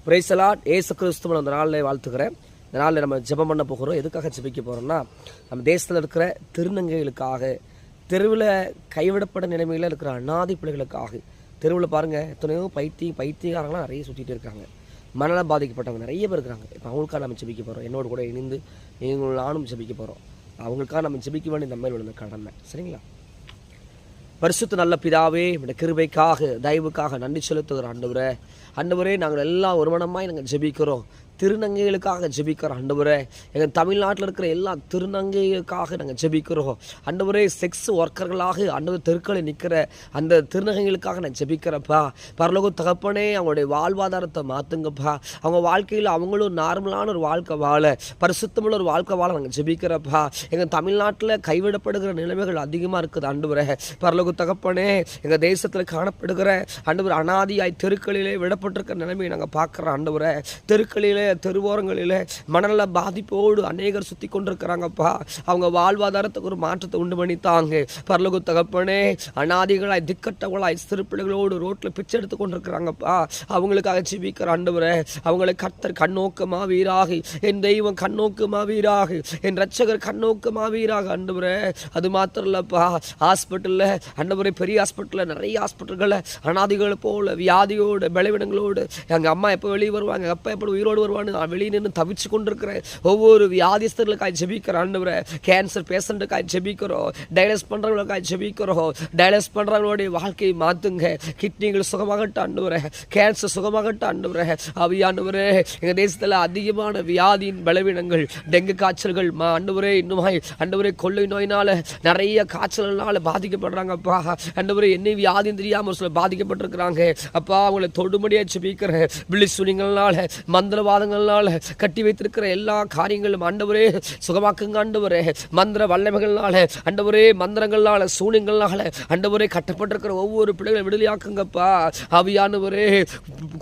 Praise the Lord. இயேசு கிறிஸ்துவின் அந்த நாளில் வாழ்த்துக்கிறேன். இந்த நாளில் நம்ம ஜெபம் பண்ண போகிறோம். எதுக்காக ஜெபிக்க போகிறோம்னா, நம்ம தேசத்தில் இருக்கிற திருநங்கைகளுக்காக, தெருவில் கைவிடப்பட நிலைமையில் இருக்கிற அநாதி பிள்ளைகளுக்காக. தெருவில் பாருங்கள், எத்தனையோ பைத்தியக்காரங்களாம் நிறைய சுற்றிட்டு இருக்காங்க. மனநல பாதிக்கப்பட்டவங்க நிறைய பேர் இருக்கிறாங்க. இப்போ அவங்களுக்காக நம்ம ஜெபிக்க போகிறோம். என்னோட கூட இணைந்து நீங்களும் நானும் ஜெபிக்க போகிறோம். அவங்களுக்காக நம்ம ஜெபிக்க வேண்டிய நம்ம மேல் விழுந்த கடமை. சரிங்களா? பரிசுத்த நல்ல பிதாவே, இந்த கிருபைக்காக தயவுக்காக நன்றி செலுத்துகிற ஆண்டவரே, நாங்கள் எல்லாம் ஒருமனமாய் நாங்கள் ஜெபிக்கிறோம். திருநங்கைகளுக்காக ஜெபிக்கிறோம் ஆண்டவரே. எங்கள் தமிழ்நாட்டில் இருக்கிற எல்லா திருநங்கைகளுக்காக நாங்கள் ஜெபிக்கிறோம் ஆண்டவரே. செக்ஸ் ஒர்க்கர்களாக ஆண்டவர் தெருக்களில் நிற்கிற அந்த திருநங்கைகளுக்காக நான் ஜெபிக்கிறப்பா. பரலோக தகப்பனே, அவங்களுடைய வாழ்வாதாரத்தை மாற்றுங்கப்பா. அவங்க வாழ்க்கையில் அவங்களும் நார்மலான ஒரு வாழ்க்கை வாழ, பரிசுத்தமுள்ள ஒரு வாழ்க்கை வாழ நாங்கள் ஜெபிக்கிறப்பா. எங்கள் தமிழ்நாட்டில் கைவிடப்படுகிற நிலைமைகள் அதிகமாக இருக்குது ஆண்டவரே. பரலோக தகப்பனே, எங்கள் தேசத்தில் காணப்படுகிற ஆண்டவர் அனாதியாய் தெருக்களிலே விடப்பட்டிருக்கிற நிலைமையை நாங்கள் பார்க்குறோம் ஆண்டவரே. தெருக்களிலே, தெருவோரங்களில் மனநல பாதிப்போடு அநேகர் சுற்றி கொண்டிருக்கிறாங்கப்பா. அவங்க வாழ்வாதாரத்துக்கு ஒரு மாற்றத்தை உண்டு பண்ணித்தாங்க. பரலோக தகப்பனே, அநாதிகளாய் திக்கட்டவளாய் சிறு பிள்ளைகளோடு ரோட்டில் பிச்சை எடுத்து கொண்டிருக்கிறாங்கப்பா. அவங்களுக்காக ஜெபிக்கிற ஆண்டவரே. அவங்களை கர்த்தர் கண்ணோக்கமாவீராக, என் தெய்வம் கண்ணோக்கமாவீராக, என் ரட்சகர் கண்ணோக்கமாவீராக ஆண்டவரே. அது மாத்திரம் இல்லப்பா, ஹாஸ்பிட்டலில் ஆண்டவரே, பெரிய ஹாஸ்பிட்டலில், நிறைய ஹாஸ்பிட்டல்களில் அநாதிகளை போல வியாதியோடு பலவீனங்களோடு எங்கள் அம்மா எப்போ வெளியே வருவாங்க, எங்கள் அப்பா எப்போ உயிரோடு வருவாங்க, வெளியே நின்று தவிச்சு கொண்டிருக்கிற ஒவ்வொரு வியாதிஸ்தர்களுக்காக ஜெபிக்கிற ஆண்டவரே. கேன்சர் பேஷண்ட்டுக்காக ஜெபிக்கிறோம். டயலிஸ் பண்ணுறவங்களுக்காக ஜெபிக்கிறோம். டயலிஸ் பண்ணுறவங்களுடைய வாழ்க்கையை மாற்றுங்க. கிட்னிகள் சுகமாகட்ட ஆண்டவரே, கேன்சர் சுகமாகட்ட ஆண்டவரே. ஆவியானவரே, எங்கள் தேசத்தில் அதிகமான வியாதியின் பலவீனங்கள், டெங்கு காய்ச்சல்கள் ஆண்டவரே, இன்னுமாய் ஆண்டவரே, கொள்ளை நோயினால் நிறைய காய்ச்சல்னால பாதிக்கப்படுறாங்கப்பா. ஆண்டவரே, என்ன வியாதின்னு தெரியாமல் சில பாதிக்கப்பட்டிருக்கிறாங்க அப்பா. அவங்களை தொடுமடியாக ஜெபிக்கிறேன். விழி சுனிங்களால், மந்திரவாதங்களால் கட்டி வைத்திருக்கிற எல்லா காரியங்களும் ஆண்டவரே சுகமாக்குங்க ஆண்டவரே. மந்திர வல்லமைகளால் ஆண்டவரே, மந்திரங்களால், சூனியங்களால் ஆண்டவரே கட்டப்பட்டிருக்கிற ஒவ்வொரு பிள்ளைகளை விடுதலையாக்குங்கப்பா. ஆவியானவரே,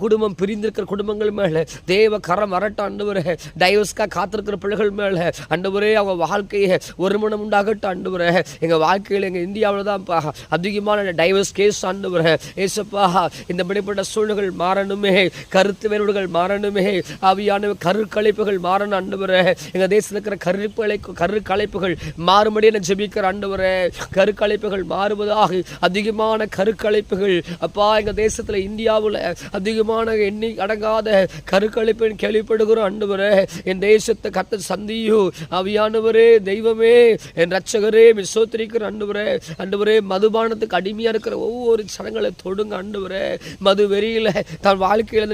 குடும்பம் பிரிந்திருக்கிற குடும்பங்கள் மேலே தேவ கரம் வரட்ட ஆண்டவரே. டைவர்ஸ்க்காக காத்திருக்கிற பிள்ளைகள் மேலே ஆண்டவரே, அவங்க வாழ்க்கையை ஒருமனம் உண்டாகட்ட ஆண்டவரே. எங்கள் வாழ்க்கையில் எங்கள் இந்தியாவில் தான்ப்பா அதிகமான டைவர்ஸ் கேஸ் ஆண்டவரே. ஏசப்பா, இந்த படிப்பட்ட சூழ்நிலைகள் மாறணுமே, கருத்து வேறுபாடுகள் மாறணுமே, ஆவியான கருக்கலைப்புகள் மாறணும் ஆண்டவரே. எங்கள் தேசத்தில் இருக்கிற கருக்கலைப்புகள் மாறும்படி நான் ஜெபிக்கிற ஆண்டவரே. கருக்கலைப்புகள் மாறுவதாக, அதிகமான கருக்கலைப்புகள் அப்பா எங்கள் தேசத்தில், இந்தியாவில் அதிகமான எண்ணி அடங்காத கருக்கலைப்பு கேள்விப்படுகிறோம் ஆண்டவரே. என் தேசத்தை கர்த்தர் சந்தியும் ஆவியானவரே. தெய்வமே, என் ரட்சகரே, விசோத்திரிக்கிற ஆண்டவரே, மதுபானத்துக்கு அடிமையாக இருக்கிற ஒவ்வொரு சனங்களை தொடுங்க ஆண்டவரே. மது வெறியில் தன் வாழ்க்கையில்